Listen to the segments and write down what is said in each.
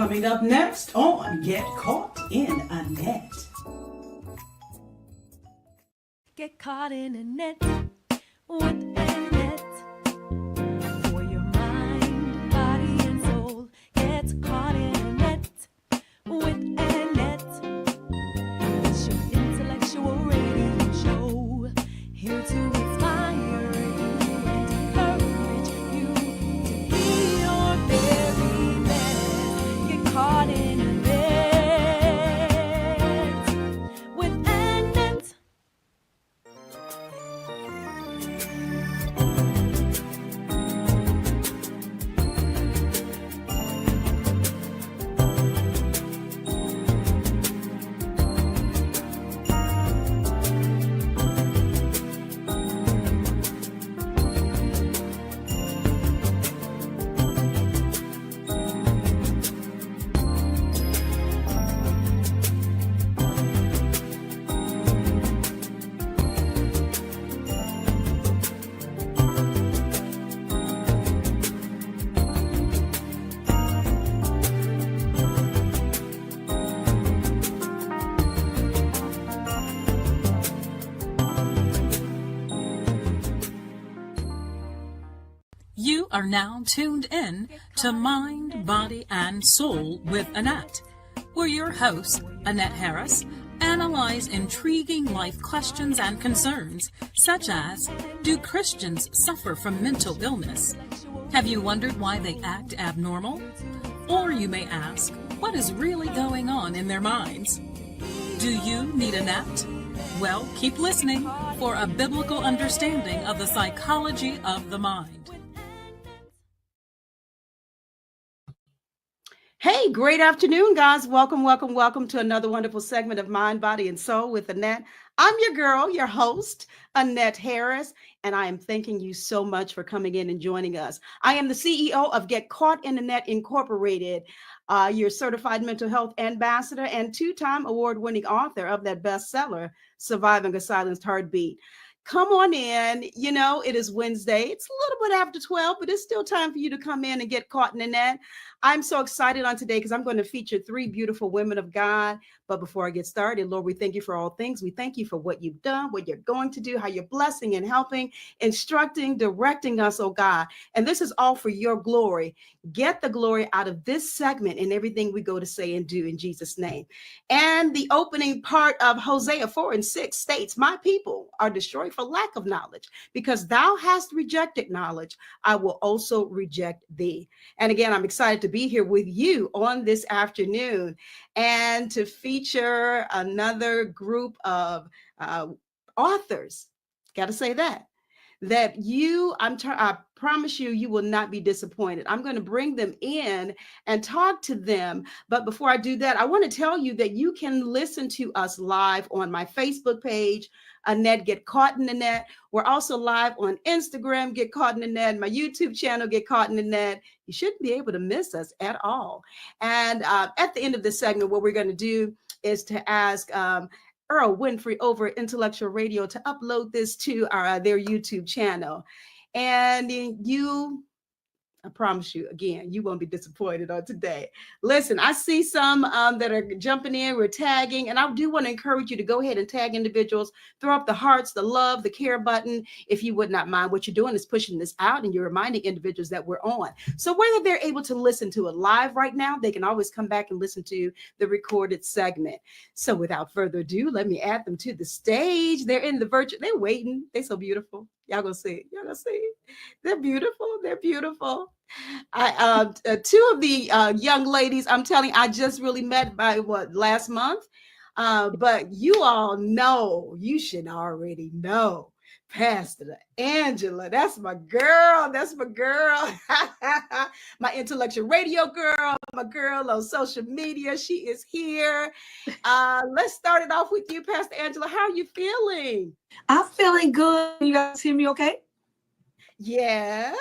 Coming up next on Get Caught in a Net. Get caught in a net with Anet. For your mind, body, and soul. Get caught in a net with Anet. It's your intellectual radio show. Here to inspire you and encourage you to be your very best. Get caught in a net with Anet. You are now tuned in to Mind, Body, and Soul with Anet, where your host, Anet Harris, analyze intriguing life questions and concerns, such as, do Christians suffer from mental illness? Have you wondered why they act abnormal? Or you may ask, what is really going on in their minds? Do you need a net? Well, keep listening for a biblical understanding of the psychology of the mind. Hey, great afternoon, guys. Welcome to another wonderful segment of Mind, Body, and Soul with Anet. I'm your girl, your host, Anet Harris, and I am thanking you so much for coming in and joining us. I am the CEO of Get Caught in the Net Incorporated, your certified mental health ambassador and two-time award-winning author of that bestseller, Surviving a Silenced Heartbeat. Come on in. You know, it is Wednesday. It's a little bit after 12, but it's still time for you to come in and get caught in the net. I'm so excited on today because I'm going to feature three beautiful women of God. But before I get started, Lord, we thank you for all things. We thank you for what you've done, what you're going to do, how you're blessing and helping, instructing, directing us, oh God. And this is all for your glory. Get the glory out of this segment and everything we go to say and do in Jesus' name. And the opening part of Hosea 4:6 states, my people are destroyed for lack of knowledge. Because thou hast rejected knowledge, I will also reject thee. And again, I'm excited to be here with you on this afternoon and to feature another group of authors. Got to say that I promise you, you will not be disappointed. I'm going to bring them in and talk to them. But before I do that, I want to tell you that you can listen to us live on my Facebook page, Anet Get Caught in the Net. We're also live on Instagram, Get Caught in the Net, my YouTube channel, Get Caught in the Net. You shouldn't be able to miss us at all. And at the end of this segment, what we're going to do is to ask Earl Winfrey over at Intellectual Radio to upload this to their YouTube channel. And I promise you, again, you won't be disappointed on today. Listen, I see some that are jumping in, we're tagging, and I do want to encourage you to go ahead and tag individuals, throw up the hearts, the love, the care button, if you would not mind. What you're doing is pushing this out and you're reminding individuals that we're on. So whether they're able to listen to it live right now, they can always come back and listen to the recorded segment. So without further ado, let me add them to the stage. They're in the virtual, they're waiting. They're so beautiful. Y'all gonna see it. Y'all gonna see it. They're beautiful. They're beautiful. Two of the young ladies, I'm telling you, I just really met by last month. But you all know, you should already know, Pastor Angela. That's my girl. That's my girl. My intellectual radio girl, my girl on social media. She is here. Let's start it off with you, Pastor Angela. How are you feeling? I'm feeling good. You guys hear me okay? Yes.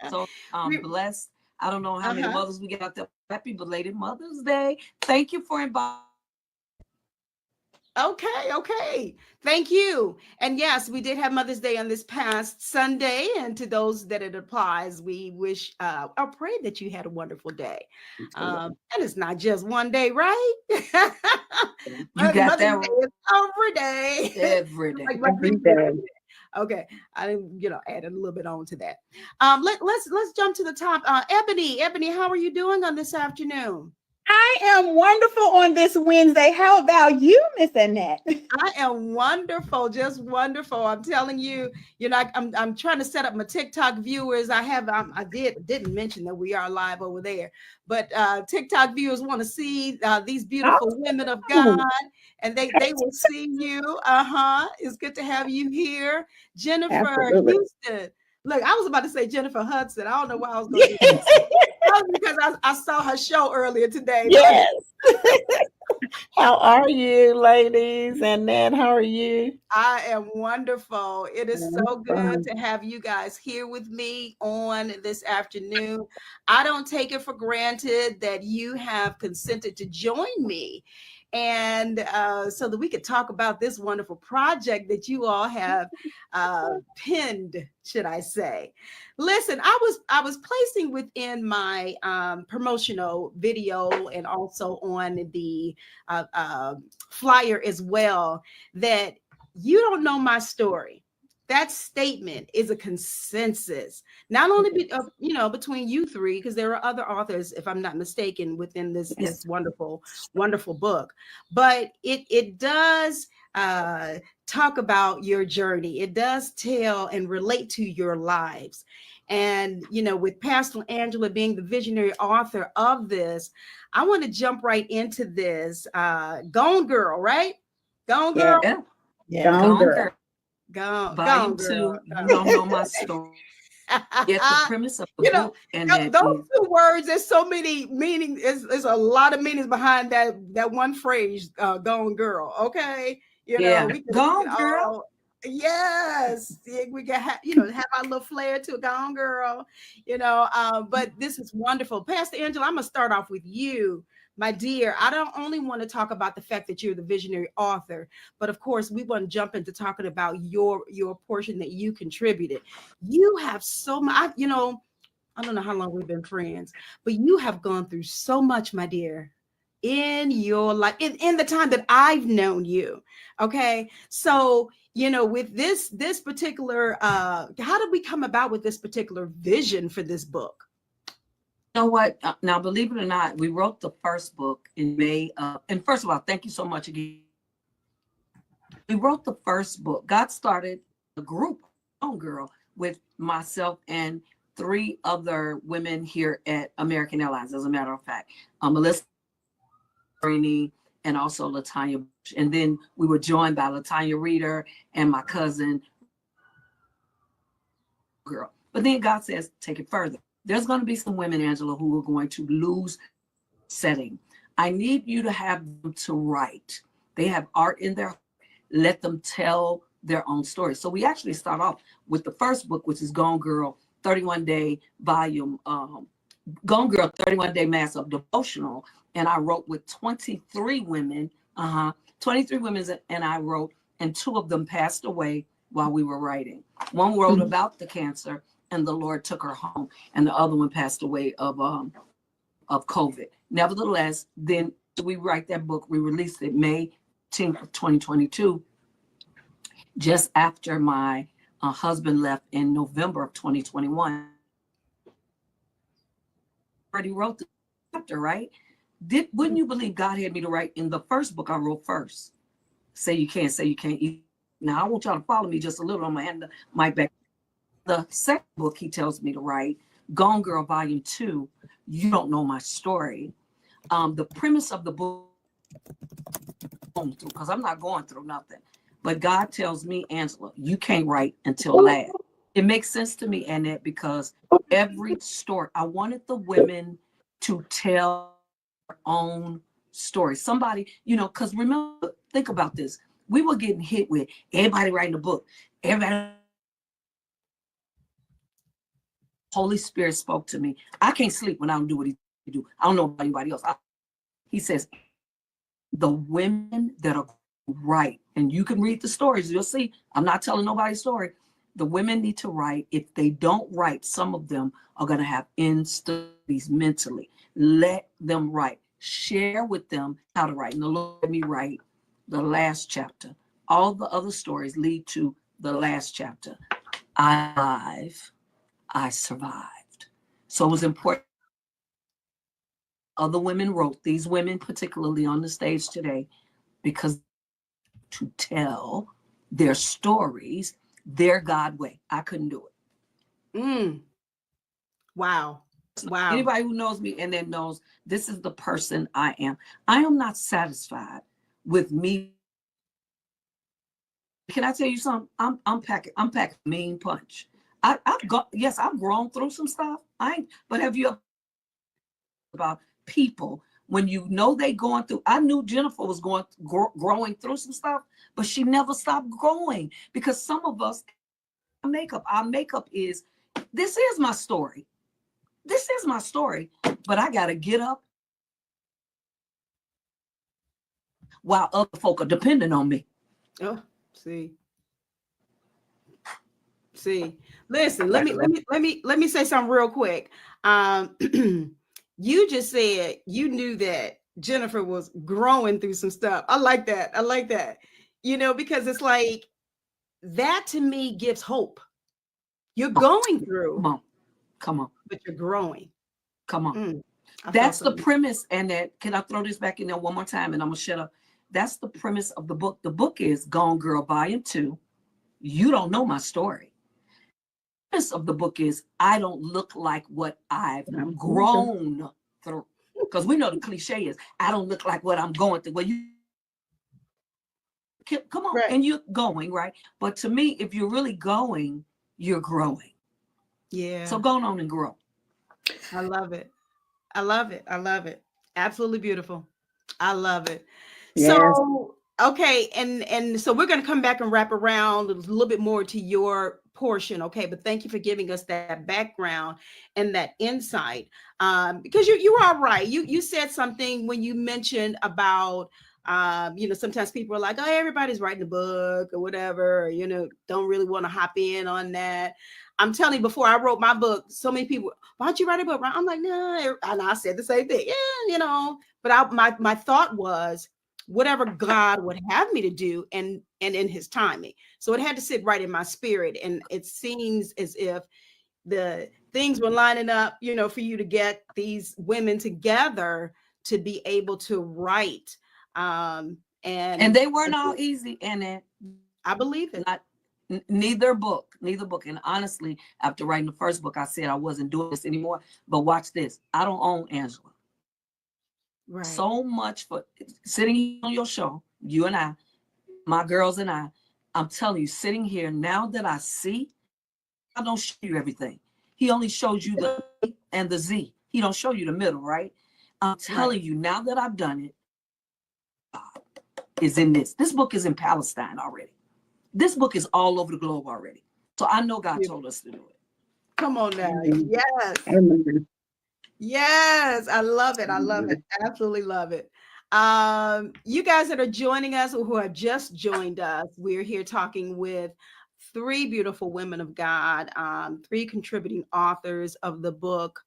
So I'm blessed. I don't know how many mothers we get out there. Happy belated Mother's Day. Thank you for inviting. Okay. Thank you. And yes, we did have Mother's Day on this past Sunday. And to those that it applies, we wish, I pray that you had a wonderful day. And it's not just one day, right? You got Mother's that Day is every day. every day. Every day. Okay, I didn't, added a little bit on to that. Let's jump to the top. Ebony, how are you doing on this afternoon? I am wonderful on this Wednesday. How about you, Miss Annette? I am wonderful, just wonderful. I'm telling you, I'm trying to set up my TikTok viewers. I didn't mention that we are live over there, but TikTok viewers want to see these beautiful women of God, and they will see you. It's good to have you here, Jennifer Absolutely. Houston. Look, I was about to say Jennifer Hudson. I don't know why I was going to do that. That was because I saw her show earlier today. Yes. How are you, ladies? And Ned, how are you? I am wonderful. It is so good to have you guys here with me on this afternoon. I don't take it for granted that you have consented to join me, and so that we could talk about this wonderful project that you all have pinned, should I say. Listen, I was placing within my promotional video and also on the flyer as well that you don't know my story. That statement is a consensus, not only between you three, because there are other authors, if I'm not mistaken, within this wonderful, wonderful book, but it does talk about your journey. It does tell and relate to your lives. And, with Pastor Angela being the visionary author of this, I want to jump right into this. Gone Girl, right? Gone Girl. Yeah. Gone Girl. Volume 2. You don't know my story. Get the premise of the book. And those two words, there's so many meanings. There's a lot of meanings behind that one phrase, Gone Girl. Okay. Gone Girl. Yes, we can have our little flair to it. Gone Girl, but this is wonderful. Pastor Angela, I'm gonna start off with you, my dear. I don't only want to talk about the fact that you're the visionary author, but of course we want to jump into talking about your portion that you contributed. You have so much, I don't know how long we've been friends, but you have gone through so much, my dear, in your life, in the time that I've known you. Okay, so with this particular, how did we come about with this particular vision for this book? You know what? Now, believe it or not, we wrote the first book in May. And first of all, thank you so much again. We wrote the first book. God started a group, Gone Girl, with myself and 3 other women here at American Airlines, as a matter of fact. Melissa, and also Latanya. And then we were joined by Latanya Reader and my cousin, girl. But then God says, take it further. There's going to be some women, Angela, who are going to lose setting. I need you to have them to write. They have art in their heart. Let them tell their own story. So we actually start off with the first book, which is Gone Girl, 31-day volume, Gone Girl, 31-day mass of devotional. And I wrote with 23 women, 23 women, and I wrote, and 2 of them passed away while we were writing. One wrote about the cancer, and the Lord took her home, and the other one passed away of COVID. Nevertheless, then we write that book. We released it May 10th of 2022, just after my husband left in November of 2021. Already wrote the chapter, right? Wouldn't you believe God had me to write in the first book I wrote first? Say you can't eat. Now I want y'all to follow me just a little. I'm gonna hand the mic back. The second book he tells me to write, Gone Girl Volume 2, You Don't Know My Story. The premise of the book, because I'm not going through nothing, but God tells me, Angela, you can't write until last. It makes sense to me, Annette, because every story, I wanted the women to tell their own story. Somebody, because remember, think about this. We were getting hit with everybody writing a book. Everybody. Holy Spirit spoke to me. I can't sleep when I don't do what he do. I don't know about anybody else. He says, the women that are write. And you can read the stories. You'll see. I'm not telling nobody's story. The women need to write. If they don't write, some of them are going to have instabilities mentally. Let them write. Share with them how to write. And the Lord let me write the last chapter. All the other stories lead to the last chapter. I'm alive. I survived. So it was important. Other women wrote, these women particularly on the stage today, because to tell their stories their God way. I couldn't do it. Wow. Wow. Anybody who knows me and then knows this is the person I am. I am not satisfied with me. Can I tell you something? I'm packing mean punch. I've grown through some stuff. But have you about people when you know they going through? I knew Jennifer was growing through some stuff, but she never stopped growing, because some of us, our makeup is, this is my story. This is my story, but I got to get up while other folk are depending on me. Oh, see, listen, let me say something real quick. You just said you knew that Jennifer was growing through some stuff. I like that. You know, because it's like, that to me gives hope. You're going through. Come on. But you're growing. Come on. That's the premise. And that, can I throw this back in there one more time and I'm going to shut up? That's the premise of the book. The book is Gone Girl Volume 2. You don't know my story. The premise of the book is I don't look like what I've grown through. Because we know the cliche is I don't look like what I'm going through. Well, you come on, right. And you're going, right? But to me, if you're really going, you're growing. Yeah. So go on and grow. I love it. Absolutely beautiful. I love it. Yes. So, okay. And so we're going to come back and wrap around a little bit more to your portion. Okay. But thank you for giving us that background and that insight. Because you were all right. You said something when you mentioned about, sometimes people are like, oh, everybody's writing a book or whatever, or, don't really want to hop in on that. I'm telling you, before I wrote my book, so many people, why don't you write a book? I'm like, no, and I said the same thing. Yeah, but my thought was whatever God would have me to do and in his timing. So it had to sit right in my spirit. And it seems as if the things were lining up, for you to get these women together to be able to write. And they weren't all easy, Anet. I believe it. Neither book. And honestly, after writing the first book, I said I wasn't doing this anymore. But watch this. I don't own Angela. Right. So much for sitting on your show, you and I, my girls and I'm telling you, sitting here, now that I see, I don't show you everything. He only shows you the A and the Z. He don't show you the middle, right? I'm telling you, now that I've done it, is in this. This book is in Palestine already. This book is all over the globe already. So I know God told us to do it. Come on now. Yes. Yes. I love it. Absolutely love it. You guys that are joining us or who have just joined us, we're here talking with three beautiful women of God, three contributing authors of the book,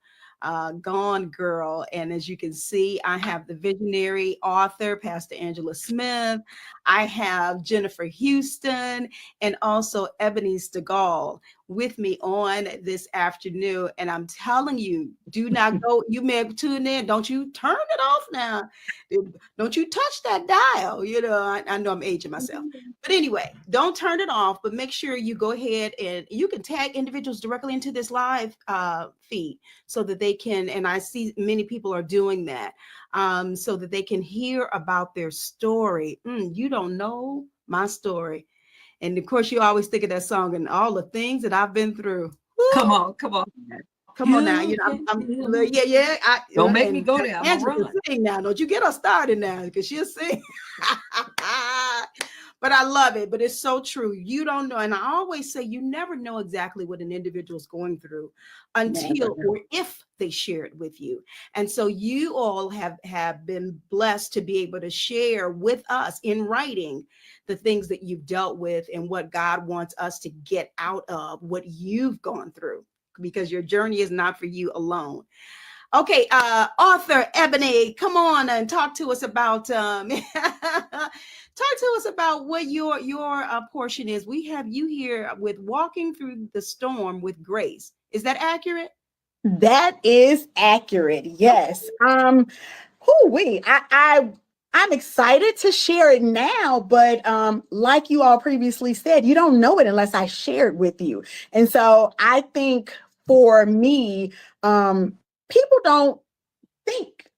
Gone Girl. And as you can see, I have the visionary author, Pastor Angela Smith. I have Jennifer Houston and also Ebony Stigall with me on this afternoon. And I'm telling you, do not go, you may have tuned in. Don't you turn it off now. Don't you touch that dial. I know I'm aging myself. But anyway, don't turn it off, but make sure you go ahead and you can tag individuals directly into this live feed so that they can, and I see many people are doing that, so that they can hear about their story. You don't know my story. And of course, you always think of that song and all the things that I've been through. Woo! Come on now. Don't make me go there. Angela can sing now. Don't you get her started now, because she'll sing. But I love it. But it's so true. You don't know. And I always say you never know exactly what an individual is going through until or if they share it with you. And so you all have been blessed to be able to share with us in writing the things that you've dealt with and what God wants us to get out of what you've gone through, because your journey is not for you alone. Okay, author Ebony, come on and talk to us about talk to us about what your portion is. We have you here with Walking Through the Storm with Grace. Is that accurate? That is accurate. Yes. I'm excited to share it now, but like you all previously said, you don't know it unless I share it with you. And so I think for me, people don't think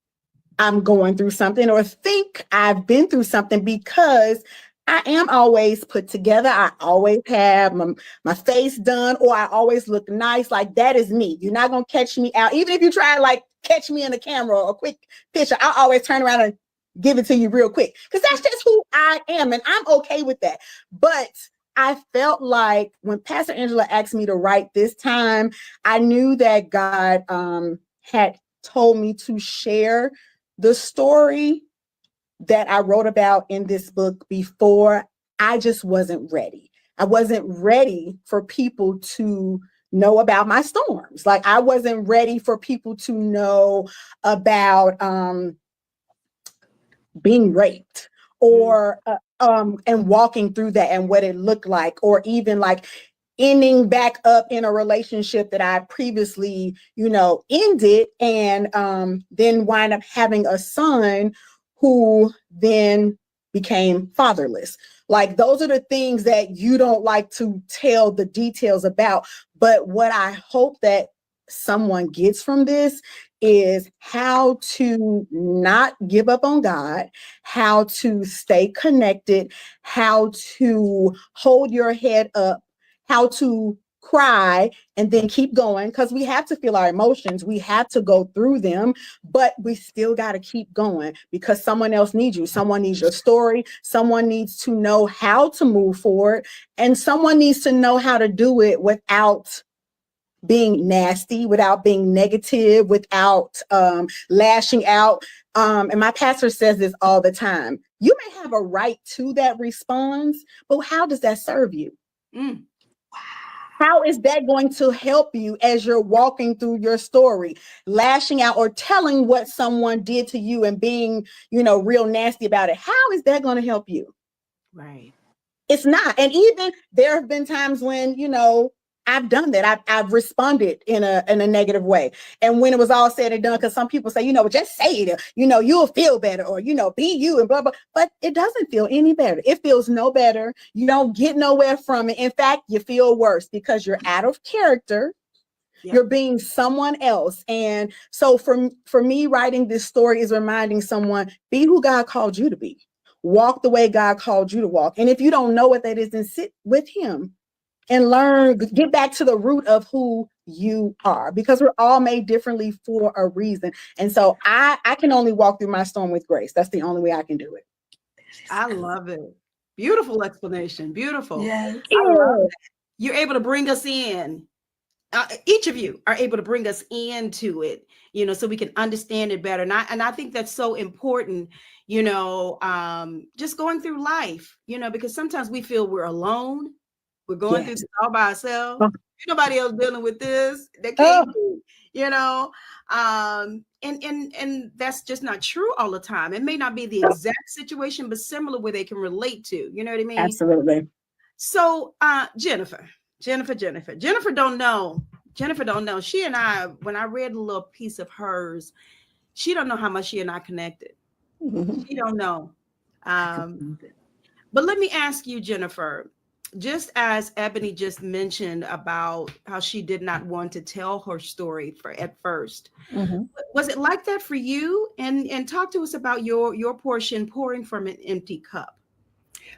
I'm going through something or think I've been through something because I am always put together. I always have my face done, or I always look nice. Like, that is me. You're not going to catch me out. Even if you try like catch me in the camera or a quick picture, I'll always turn around and give it to you real quick, because that's just who I am. And I'm okay with that. But I felt like when Pastor Angela asked me to write this time, I knew that God had told me to share the story that I wrote about in this book before. I just wasn't ready. I wasn't ready for people to know about my storms. Like, I wasn't ready for people to know about being raped or and walking through that and what it looked like, or even like ending back up in a relationship that I previously, ended, and then wind up having a son who then became fatherless. Like, those are the things that you don't like to tell the details about. But what I hope that someone gets from this is how to not give up on God, how to stay connected, how to hold your head up, how to cry and then keep going, because we have to feel our emotions. We have to go through them, but we still got to keep going because someone else needs you. Someone needs your story. Someone needs to know how to move forward, and someone needs to know how to do it without being nasty, without being negative, without lashing out. And my pastor says this all the time. You may have a right to that response, but how does that serve you? How is that going to help you as you're walking through your story, lashing out or telling what someone did to you and being, real nasty about it? How is that going to help you? Right. It's not. And even there have been times when, I've done that. I've responded in a negative way. And when it was all said and done, because some people say, just say it, you'll feel better, or, be you and blah, blah. But it doesn't feel any better. It feels no better. You don't get nowhere from it. In fact, you feel worse because you're out of character. Yep. You're being someone else. And so for me, writing this story is reminding someone, be who God called you to be. Walk the way God called you to walk. And if you don't know what that is, then sit with him and learn, get back to the root of who you are, because we're all made differently for a reason. And so I can only walk through my storm with grace. That's the only way I can do it. I love it. Beautiful explanation. Beautiful. Yes. I love that. You're able to bring us in. Each of you are able to bring us into it, so we can understand it better. And I think that's so important, just going through life, because sometimes we feel we're alone. We're going through this all by ourselves. Ain't nobody else dealing with this. They can't be, and that's just not true all the time. It may not be the exact situation, but similar where they can relate to. You know what I mean? Absolutely. So, Jennifer don't know. She and I, when I read a little piece of hers, she don't know how much she and I connected. She don't know. But let me ask you, Jennifer, just as Ebony just mentioned about how she did not want to tell her story at first, was it like that for you? And talk to us about your portion, pouring from an empty cup.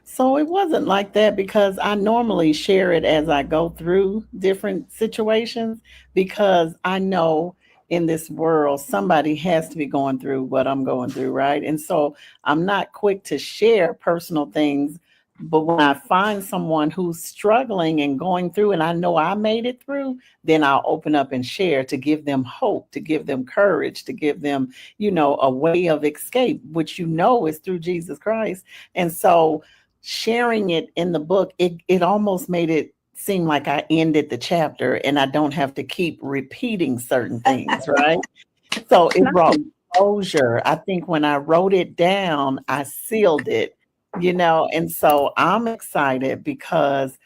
So it wasn't like that, because I normally share it as I go through different situations, because I know in this world, somebody has to be going through what I'm going through, right? And so I'm not quick to share personal things But when I find someone who's struggling and going through, and I know I made it through, then I'll open up and share to give them hope, to give them courage, to give them, a way of escape, which is through Jesus Christ. And so sharing it in the book, it almost made it seem like I ended the chapter and I don't have to keep repeating certain things, right? So it brought closure. I think when I wrote it down, I sealed it, and so I'm excited because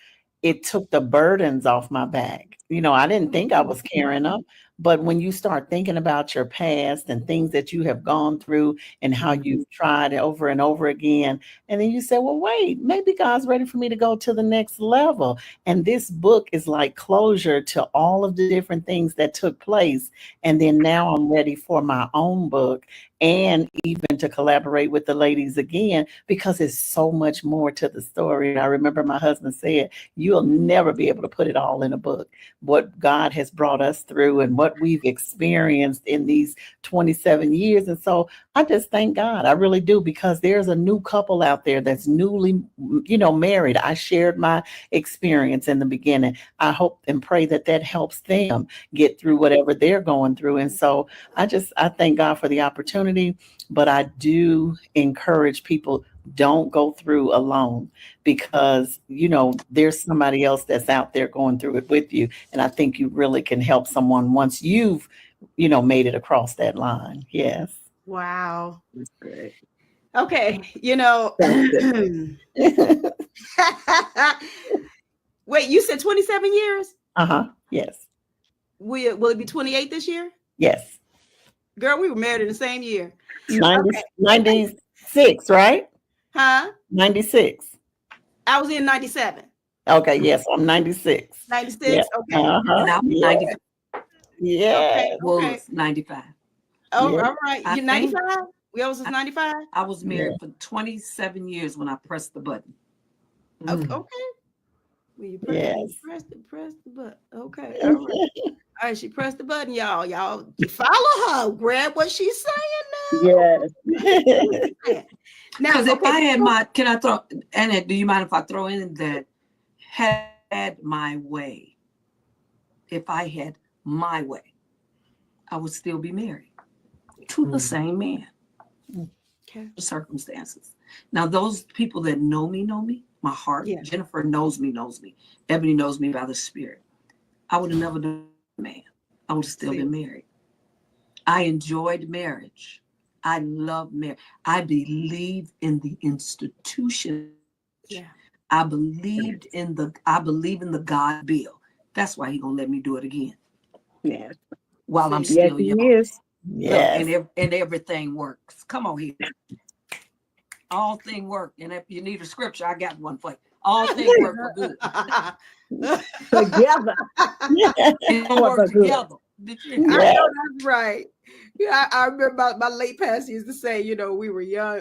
it took the burdens off my back. I didn't think I was carrying them, but when you start thinking about your past and things that you have gone through and how you've tried over and over again, and then you say, well, wait, maybe God's ready for me to go to the next level. And this book is like closure to all of the different things that took place. And then now I'm ready for my own book and even to collaborate with the ladies again, because there's so much more to the story. And I remember my husband said, you'll never be able to put it all in a book. What God has brought us through and what we've experienced in these 27 years. And so I just thank God. I really do, because there's a new couple out there that's newly, married. I shared my experience in the beginning. I hope and pray that helps them get through whatever they're going through. And so I thank God for the opportunity, but I do encourage people, don't go through alone, because, there's somebody else that's out there going through it with you. And I think you really can help someone once you've, made it across that line. Yes. Wow. That's great. Okay. Wait, you said 27 years? Yes. Will it be 28 this year? Yes. Girl, we were married in the same year. 96, right? Huh? 96. I was in 97. Okay, yes, I'm 96. 96? Yeah. Okay. And I'm 95. Yeah. Okay. 95. Oh, Yeah. all right. I You're 95? We always was 95? I was married for 27 years when I pressed the button. Okay. Well, you press the button. Okay. All right. All right, she pressed the button, y'all. Y'all follow her. Grab what she's saying now. Yes. Now, Because if I had can I throw, Anet, do you mind if I throw in that had my way? If I had my way, I would still be married to the same man. Okay. Circumstances. Now, those people that know me, my heart. Yeah. Jennifer knows me. Ebony knows me by the Spirit. I would have never done a man. I would have still been married. I enjoyed marriage. I love marriage. I believe in the institution. Yeah. I believe in the God bill. That's why He's gonna let me do it again. Yes. While I'm Yes, still he young. is. Yes. And everything works. Come on here. All things work. And if you need a scripture, I got one for you. All things work for good. Together. And work together. Did you? I know that's right. Yeah, I remember my late pastor used to say, we were young,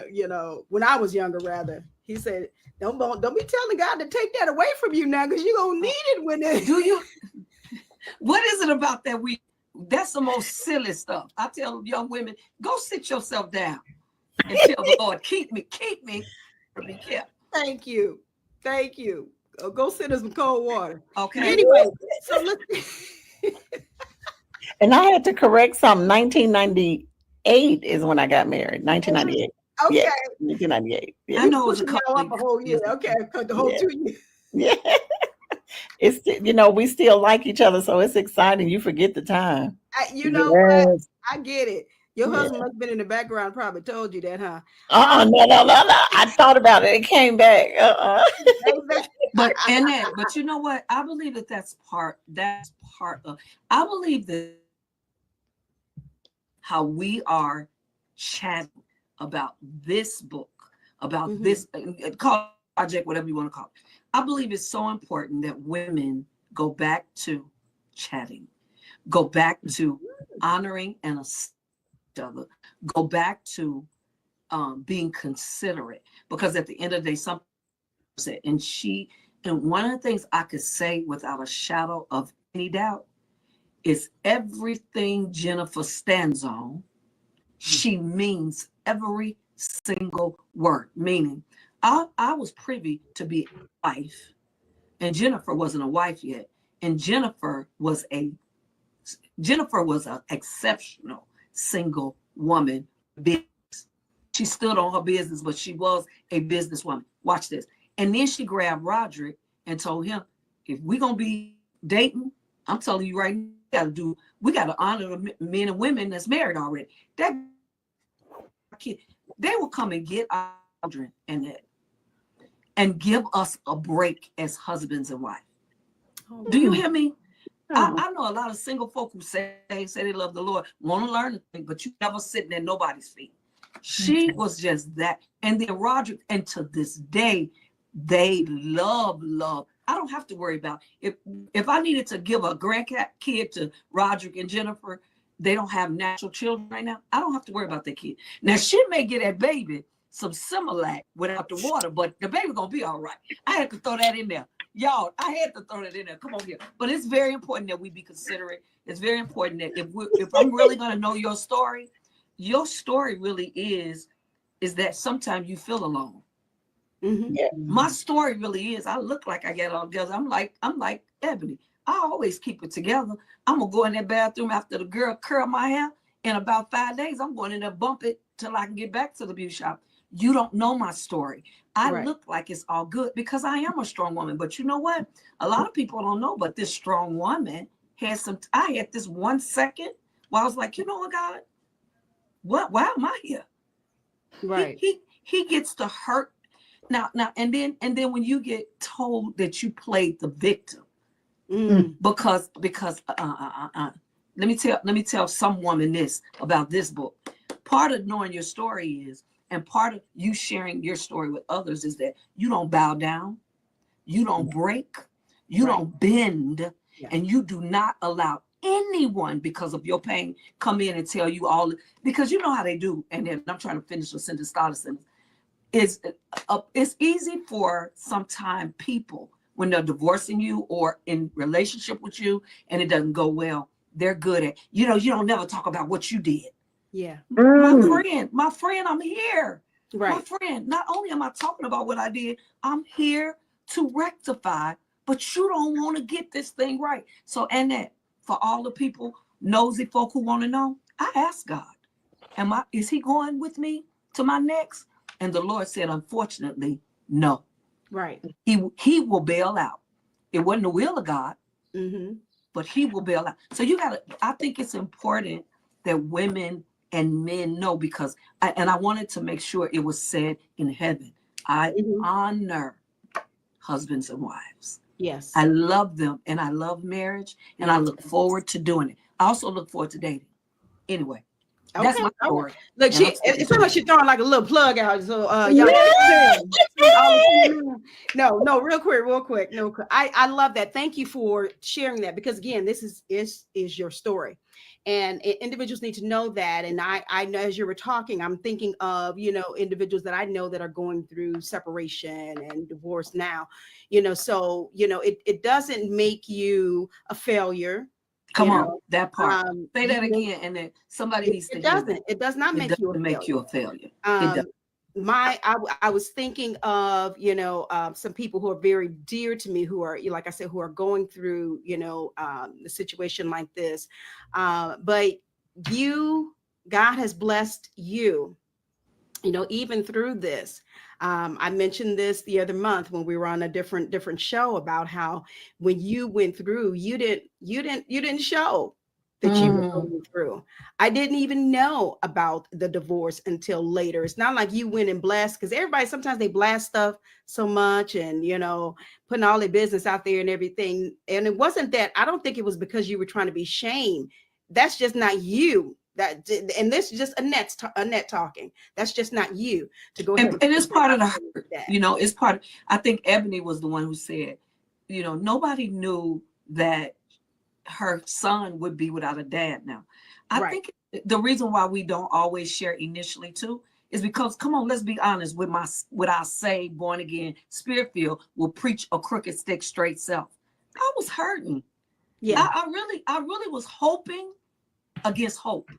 when I was younger, rather. He said, don't be telling God to take that away from you now, because you're going to need it when it. Do you? What is it about that that's the most silly stuff. I tell young women, go sit yourself down and tell the Lord, keep me to be kept. Thank you. Go sit in some cold water. Okay. Anyway, so let's. And I had to correct something. 1998 is when I got married. 1998. Okay. Yeah, 1998. Yeah. I know it was a Y'all couple up a whole year. Okay, the whole 2 years. Yeah. It's, we still like each other, so it's exciting. You forget the time. What? I get it. Your husband must have been in the background, probably told you that, huh? No. I thought about it. It came back. But you know what? I believe that's part of, I believe that how we are chatting about this book, about this call project, whatever you want to call it. I believe it's so important that women go back to chatting, go back to honoring and each other, go back to being considerate, because at the end of the day, something said, and one of the things I could say without a shadow of any doubt is everything Jennifer stands on, she means every single word. Meaning, I was privy to be a wife, and Jennifer wasn't a wife yet. And Jennifer was an exceptional single woman. She stood on her business, but she was a businesswoman. Watch this. And then she grabbed Roderick and told him, if we're going to be dating, I'm telling you right now, we got to honor the men and women that's married already. That kid, they will come and get our children and give us a break as husbands and wives. Oh, Do you hear me? I know a lot of single folk who say they love the Lord, want to learn the thing, but you never sitting at nobody's feet. She was just that. And then Roderick, and to this day, they love. I don't have to worry about if I needed to give a grandkid to Roderick and Jennifer, they don't have natural children right now. I don't have to worry about their kid. Now she may get that baby some Similac without the water, but the baby gonna be all right. I had to throw that in there. Y'all, I had to throw that in there. Come on here. But it's very important that we be considerate. It's very important that if I'm really gonna know your story really is that sometimes you feel alone. Mm-hmm. Yeah. My story really is, I look like I get all together. I'm like Ebony. I always keep it together. I'm gonna go in that bathroom after the girl curl my hair. In about 5 days, I'm going in there, bump it till I can get back to the beauty shop. You don't know my story. I look like it's all good because I am a strong woman. But you know what? A lot of people don't know, but this strong woman I had this 1 second where I was like, you know what, God? Why am I here? Right. He gets to hurt. Now, and then when you get told that you played the victim, because let me tell some woman this about this book. Part of knowing your story is, and part of you sharing your story with others is that you don't bow down, you don't break, you don't bend, and you do not allow anyone because of your pain come in and tell you all, because you know how they do. And then I'm trying to finish the sentence, start a sentence. It's easy for sometimes people when they're divorcing you or in relationship with you and it doesn't go well, they're good at, you don't never talk about what you did. Yeah. My friend, I'm here. Right. My friend, not only am I talking about what I did, I'm here to rectify, but you don't want to get this thing right. So, Annette, for all the people, nosy folk who want to know, I asked God, is he going with me to my next? And the Lord said, unfortunately, no. Right. He will bail out. It wasn't the will of God, but he will bail out. So I think it's important that women and men know, because I wanted to make sure it was said in heaven. I honor husbands and wives. Yes. I love them and I love marriage and I look forward to doing it. I also look forward to dating. Anyway, that's my story. Look, it's not like she's throwing like a little plug out. So y'all no, real quick. No, I love that. Thank you for sharing that, because again, this is your story. And individuals need to know that. And I know, as you were talking, I'm thinking of, individuals that I know that are going through separation and divorce now, so, it doesn't make you a failure. Come on, that part. Say that again, and then somebody needs to hear that. It does not make you a failure. It does. I was thinking of, some people who are very dear to me, who are, like I said, who are going through, a situation like this. But God has blessed you, even through this. I mentioned this the other month when we were on a different show about how when you went through, you didn't show that you were going through. I didn't even know about the divorce until later. It's not like you went and blessed, because everybody, sometimes they blast stuff so much and, putting all their business out there and everything. And it wasn't that, I don't think it was because you were trying to be shamed. That's just not you. And this is just Anet talking. That's just not you to go ahead. And it's part of the hurt, it's part of, I think Ebony was the one who said, nobody knew that her son would be without a dad now. I think the reason why we don't always share initially too is because, come on, let's be honest, with our saved, born again, spirit-filled, will preach a crooked stick straight self. I was hurting. Yeah. I really was hoping against hope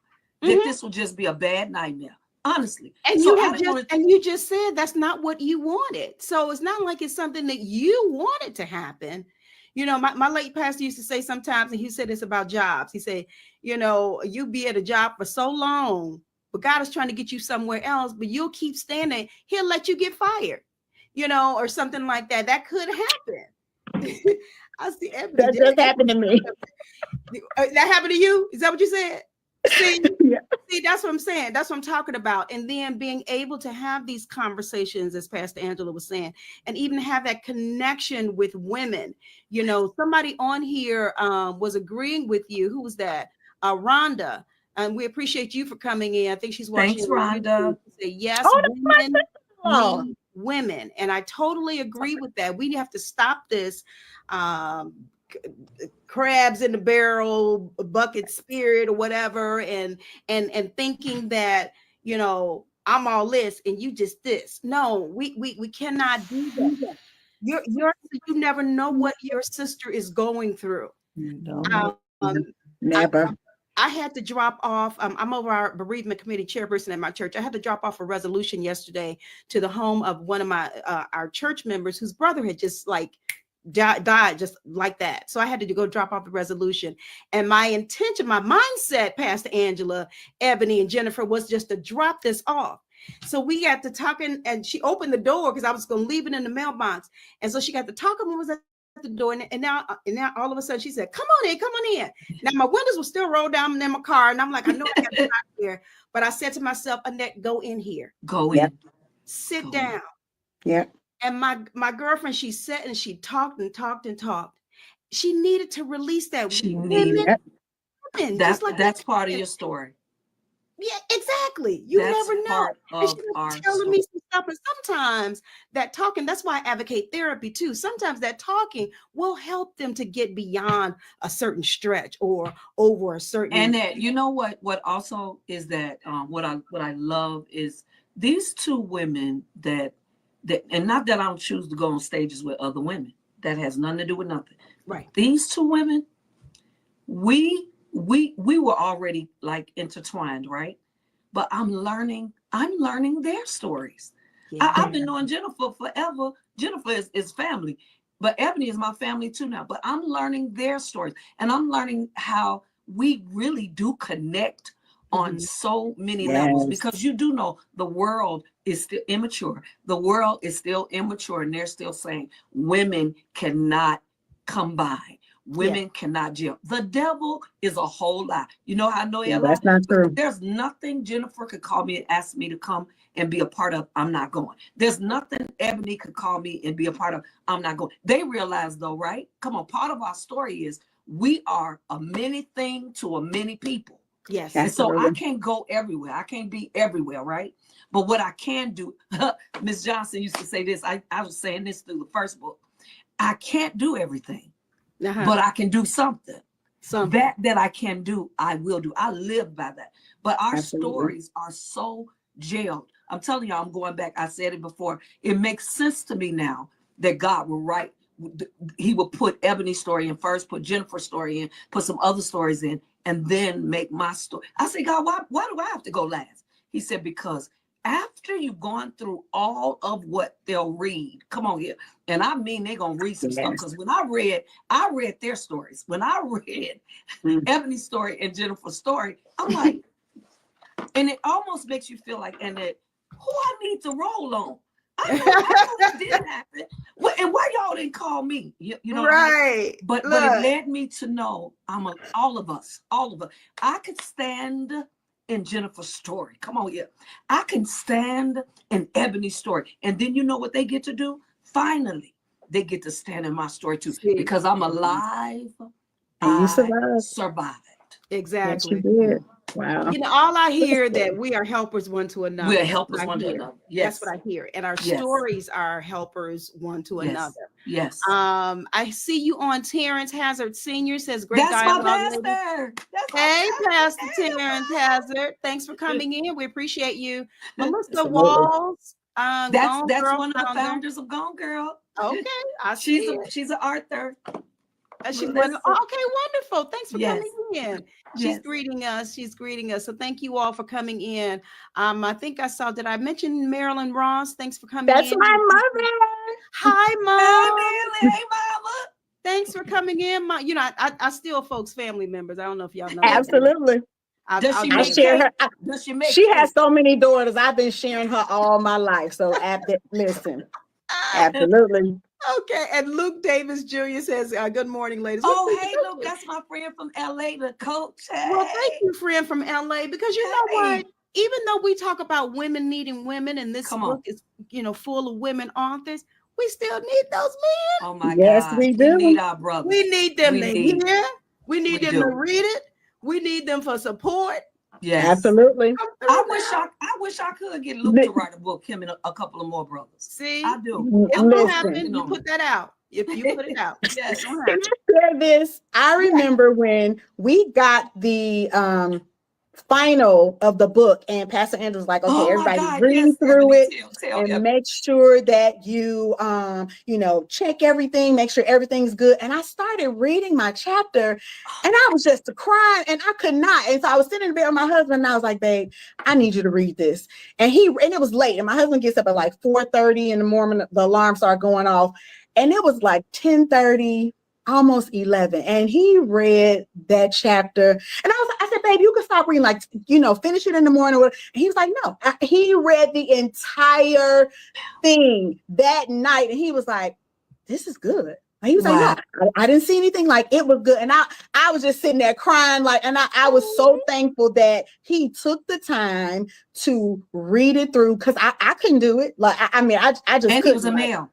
that this would just be a bad nightmare. honestly. And So you just said that's not what you wanted. So it's not like it's something that you wanted to happen. You know, my late pastor used to say sometimes, and he said it's about jobs. He said, you know, you be at a job for so long, but God is trying to get you somewhere else, but you'll keep standing. He'll let you get fired, you know, or something like that. That could happen. I see Ebony. That just happened to me. That happened to you? Is that what you said? See, Yeah. see, that's what I'm saying. That's what I'm talking about. And then being able to have these conversations, as Pastor Angela was saying, and even have that connection with women. You know, somebody on here was agreeing with you. Who was that? Rhonda. And we appreciate you for coming in. I think she's watching. Thanks, Rhonda. Say, yes, Oh, that's my women sister-in-law. need women. And I totally agree with that. We have to stop this crabs in the barrel bucket spirit or whatever, and thinking that, you know, I'm all this and you just this. No, we cannot do that. You never know what your sister is going through. Um, Never. I had to drop off. I'm over our bereavement committee chairperson at my church. I had to drop off a resolution yesterday to the home of one of my our church members whose brother had just like died just like that. So I had to go drop off the resolution. And my intention, my mindset, Pastor Angela, Ebony, and Jennifer, was just to drop this off. So we got to talking, and she opened the door because I was going to leave it in the mailbox. And so she got to talking and was at the door. And now all of a sudden she said, come on in. Now my windows were still rolled down in my car. And I'm like, I know I got to get out here. But I said to myself, Annette, go in here. Go in. Sit down. Yeah. And my girlfriend, she sat and she talked. She needed to release that. She needed. That's part of your story. Yeah, exactly. You That's never know. part And she of was our telling me story. some stuff. And sometimes that talking, that's why I advocate therapy too. Sometimes that talking will help them to get beyond a certain stretch or over a certain. And that, you know what also is that what I love is these two women that, and not that I don't choose to go on stages with other women. That has nothing to do with nothing. Right. These two women, we were already like intertwined, right? But I'm learning their stories. Yeah. I've been knowing Jennifer forever. Jennifer is family, but Ebony is my family too now. But I'm learning their stories, and I'm learning how we really do connect on so many levels, because you do know the world is still immature. The world is still immature, and they're still saying women cannot combine. Women cannot jail. The devil is a whole lie. You know how I know That's not true. There's nothing Jennifer could call me and ask me to come and be a part of. I'm not going. There's nothing Ebony could call me and be a part of. I'm not going. They realize though, right? Come on. Part of our story is we are a many thing to a many people. Yes. And so I can't go everywhere. I can't be everywhere, right? But what I can do, Miss Johnson used to say this. I was saying this through the first book. I can't do everything, but I can do something. That I can do, I will do. I live by that. But our stories are so jailed. I'm telling you, I'm going back. I said it before. It makes sense to me now that God will write. He will put Ebony's story in first, put Jennifer's story in, put some other stories in, and then make my story. I say, God, why do I have to go last? He said, because after you've gone through all of what they'll read, come on here. And I mean, they're going to read some stuff. Because when I read their stories. When I read Ebony's story and Jennifer's story, I'm like, and it almost makes you feel like, and that, who I need to roll on? I know it didn't happen. And why y'all didn't call me? You know, right? But it led me to know all of us. I could stand in Jennifer's story. Come on, I can stand in Ebony's story. And then you know what they get to do? Finally, they get to stand in my story too. Because I'm alive. And you survived. Exactly. Yes, you did. Wow. You know, all I hear that we are helpers one to another. We're helpers one to another. Yes. That's what I hear. And our stories are helpers one to another. Yes. I see you on Terrence Hazard Sr. says great dialogue. That's my pastor. Hey, Pastor Terrence Hazard. Thanks for coming in. We appreciate you. Melissa Walls. That's one of the founders of Gone Girl. Okay. She's an author. She went, Listen. okay, wonderful. Thanks for Yes. coming in. She's Yes. greeting us. She's greeting us. So thank you all for coming in. I think I saw, did I mention Marilyn Ross? Thanks for coming That's in. my mother. Hi, Hey, Mom. Billy. Hey, Mama. Thanks for coming in. You know, I steal folks' family members. I don't know if y'all know that. Absolutely. Does she I make share cake? her. Does she make She cake? has so many daughters. I've been sharing her all my life. So listen, absolutely. Okay, and Luke Davis Jr. says, good morning, ladies. Oh, Well, hey, thank look, you. that's my friend from LA, the coach. Well, thank Hey. you, friend from LA, because you know Hey. what? Even though we talk about women needing women, and this Come on. book is, full of women authors, we still need those men. Oh my Yes, God. we We do. need our brothers. We need them We to need- hear. We need we them do. to read it. We need them for support. Yes. Absolutely. I wish I could get Luke to write a book, him and a couple of more brothers. See, I do. it's gonna Listen. happen. You put that out. If you put it out, Yes. it's gonna Can happen. I share this? I remember when we got the final of the book, and Pastor Andrew's like, okay, Oh my everybody God. read Yes, through Ebony, it tell and Ebony. make sure that you check everything, make sure everything's good. And I started reading my chapter and I was just crying and I could not. And so I was sitting in bed with my husband and I was like, babe, I need you to read this. And it was late and my husband gets up at like 4:30 in the morning, the alarm started going off. And it was like 10:30, almost 11. And he read that chapter. And I said, babe, you can stop reading, like, finish it in the morning. And he was like, no. He read the entire thing that night. And he was like, this is good. And he was like, no, I didn't see anything, like it was good. And I was just sitting there crying, like, and I was so thankful that he took the time to read it through, because I couldn't do it. Like, I just And couldn't. he was a male.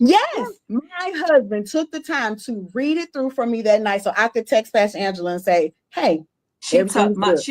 Yes, my husband took the time to read it through for me that night so I could text Pastor Angela and say, hey, She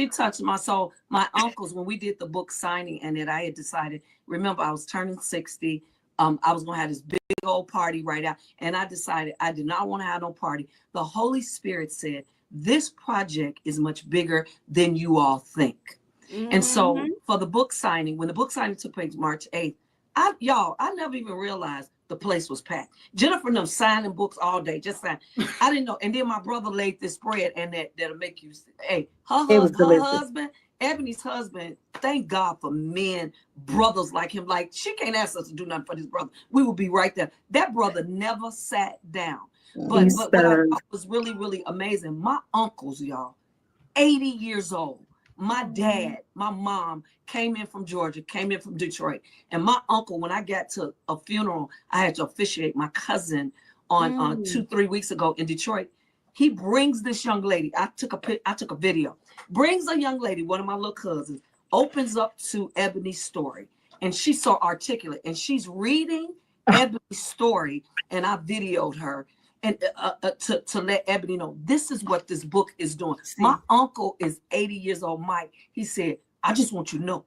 touched my soul. My uncles, when we did the book signing, and then I had decided, remember, I was turning 60. I was going to have this big old party right out. And I decided I did not want to have no party. The Holy Spirit said, this project is much bigger than you all think. And so for the book signing, when the book signing took place March 8th, I never even realized the place was packed. Jennifer and them signing books all day, just sign. I didn't know. And then my brother laid this spread, and that'll make you, hey, her husband, Ebony's husband, thank God for men, brothers like him. Like, she can't ask us to do nothing for this brother. We will be right there. That brother never sat down. But what I thought was really, really amazing, my uncles, y'all, 80 years old. My dad, my mom came in from Georgia, came in from Detroit. And my uncle, when I got to a funeral, I had to officiate my cousin on 2-3 weeks ago in Detroit. He brings this young lady. I took a video. Brings a young lady, one of my little cousins, opens up to Ebony's story. And she's so articulate. And she's reading Ebony's story. And I videoed her. And to let Ebony know, this is what this book is doing. My uncle is 80 years old, Mike. He said, I just want you to know,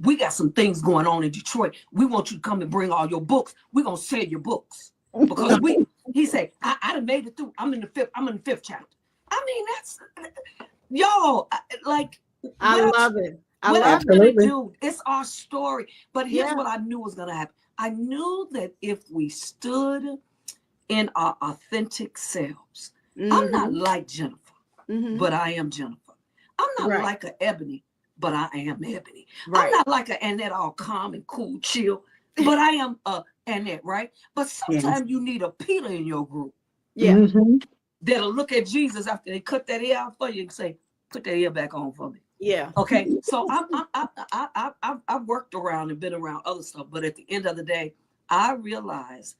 we got some things going on in Detroit. We want you to come and bring all your books. We're going to sell your books. Because he said, I done made it through. I'm in the fifth chapter. I mean, that's, y'all, like. I love it. I love it. Dude, it's our story. But here's what I knew was going to happen. I knew that if we stood in our authentic selves. I'm not like Jennifer, but I am Jennifer. I'm not like a Ebony, but I am Ebony. I'm not like an Anet, all calm and cool, chill, but I am Anet, right? But sometimes you need a Peter in your group. Yeah. That'll look at Jesus after they cut that ear out for you and say, put that ear back on for me. Yeah. Okay. So I've worked around and been around other stuff, but at the end of the day, I realized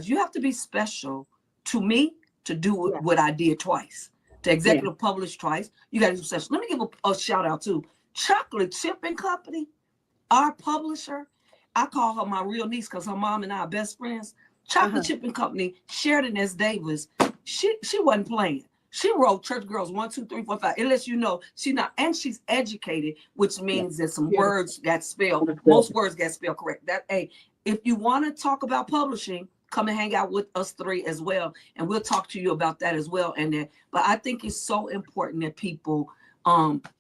you have to be special to me to do what I did twice, to executive publish twice. You got to do special. Let me give a shout out to Chocolate Chipping Company, our publisher. I call her my real niece because her mom and I are best friends. Chocolate Chipping Company, Sheridan S. Davis. She wasn't playing. She wrote Church Girls 1, 2, 3, 4, 5. It lets you know she's not, and she's educated, which means that some words got spelled. Most words get spelled correct. If you want to talk about publishing, come and hang out with us three as well, and we'll talk to you about that as well. But I think it's so important that people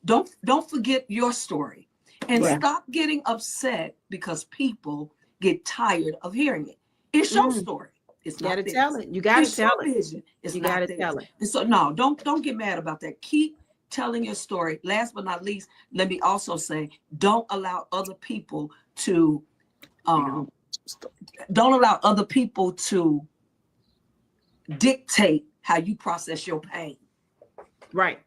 don't forget your story and stop getting upset because people get tired of hearing it. It's your story. It's You not gotta theirs. tell it. You gotta It's tell your it. vision. It's You not gotta theirs. tell it. And so no, don't get mad about that. Keep telling your story. Last but not least, let me also say, don't allow other people to dictate how you process your pain. Right.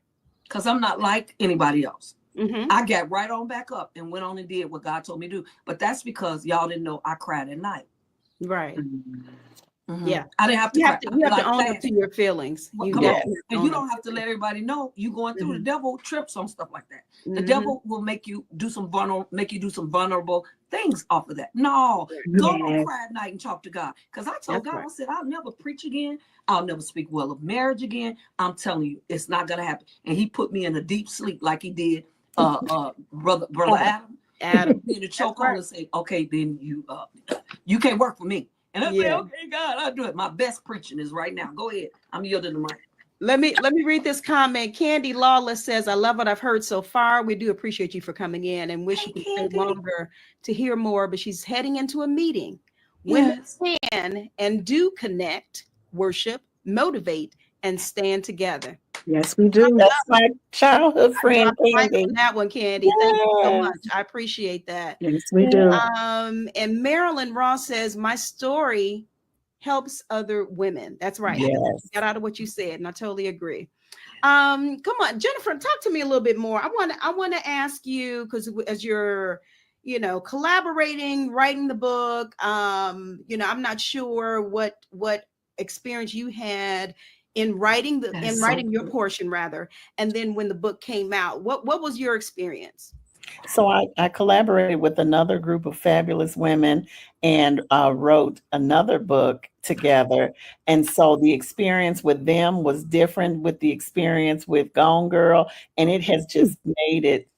Because I'm not like anybody else. Mm-hmm. I got right on back up and went on and did what God told me to do. But that's because y'all didn't know I cried at night. Right. Mm-hmm. Yeah. I didn't have to You cry. have to own up to your feelings. Well, You come on. definitely And own you up don't have to let everybody know you going through. The devil trips on stuff like that. The Mhm. devil will make you do some vulnerable things off of that. No, go on cry at night and talk to God. Because I told That's God, right. I said, I'll never preach again. I'll never speak well of marriage again. I'm telling you, it's not gonna happen. And he put me in a deep sleep like he did brother Adam. Adam. Me in the choke right. on and say, okay, then you can't work for me. And I say, Yeah. okay, God, I'll do it. My best preaching is right now. Go ahead. I'm yielding the mic. Let me read this comment. Candy Lawless says, I love what I've heard so far. We do appreciate you for coming in and wish you could stay longer to hear more, but she's heading into a meeting. Women can and do connect, worship, motivate, and stand together. Yes, we do. That's my childhood friend, Drop the mic Candy. on that one, Candy. Thank you so Yes. much. I appreciate that. Yes, we do. And Marilyn Ross says, my story helps other women. That's right. Yes. Got out of what you said, and I totally agree. Come on, Jennifer, talk to me a little bit more. I want to ask you, because as you're, collaborating, writing the book, I'm not sure what experience you had in writing your portion rather, and then when the book came out, what was your experience? So I collaborated with another group of fabulous women and wrote another book together. And so the experience with them was different with the experience with Gone Girl. And it has just made it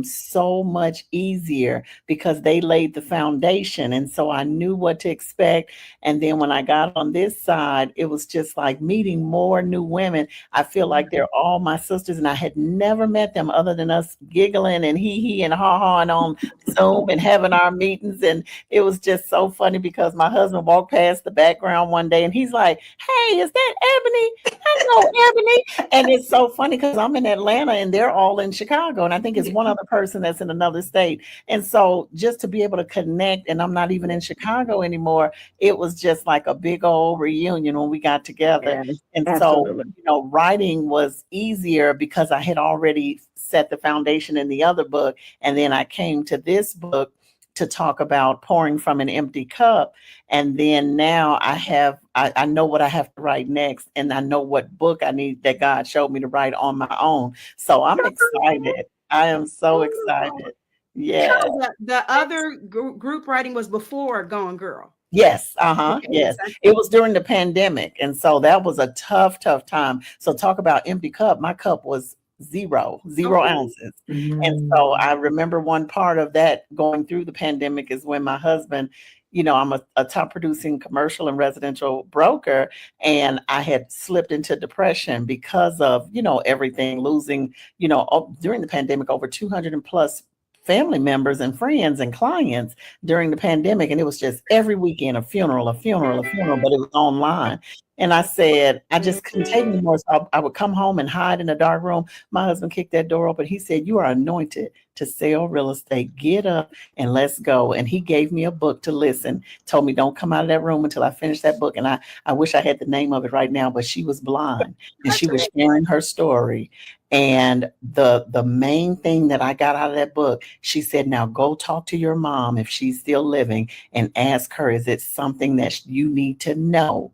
so much easier because they laid the foundation. And so I knew what to expect. And then when I got on this side, it was just like meeting more new women. I feel like they're all my sisters, and I had never met them other than us giggling and hee and ha and on Zoom and having our meetings. And it was just so funny because my husband walked past the background one day and he's like, hey, is that Ebony? I know Ebony. And it's so funny because I'm in Atlanta and they're all in Chicago. And I think it's one other person that's in another state. And so just to be able to connect, and I'm not even in Chicago anymore, it was just like a big old reunion when we got together. Yes, and absolutely. so, writing was easier because I had already set the foundation in the other book. And then I came to this book to talk about pouring from an empty cup. And then now I know what I have to write next. And I know what book I need that God showed me to write on my own. So I'm excited. I am so excited. Yeah. The other group writing was before Gone Girl. Yes. Okay, yes. It was during the pandemic. And so that was a tough time. So talk about empty cup. My cup was zero ounces. And so I remember one part of that going through the pandemic is when my husband, I'm a top producing commercial and residential broker, and I had slipped into depression because of, everything, losing, during the pandemic, over 200 and plus family members and friends and clients during the pandemic. And it was just every weekend, a funeral, but it was online. And I said, I just couldn't take anymore. So I would come home and hide in a dark room. My husband kicked that door open. He said, you are anointed to sell real estate. Get up and let's go. And he gave me a book to listen, told me don't come out of that room until I finish that book. And I wish I had the name of it right now, but she was blind and she was sharing her story. And the main thing that I got out of that book, she said, now go talk to your mom if she's still living and ask her, is it something that you need to know?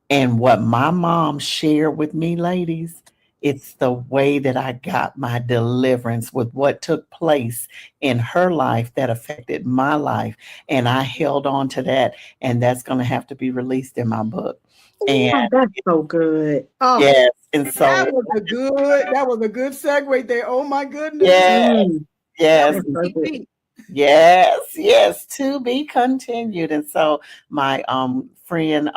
And what my mom shared with me, ladies, it's the way that I got my deliverance with what took place in her life that affected my life. And I held on to that. And that's going to have to be released in my book. And that's so good. Oh. Yes. And so that was a good segue there. Oh my goodness. Yes. Yes, to be continued. And so my friend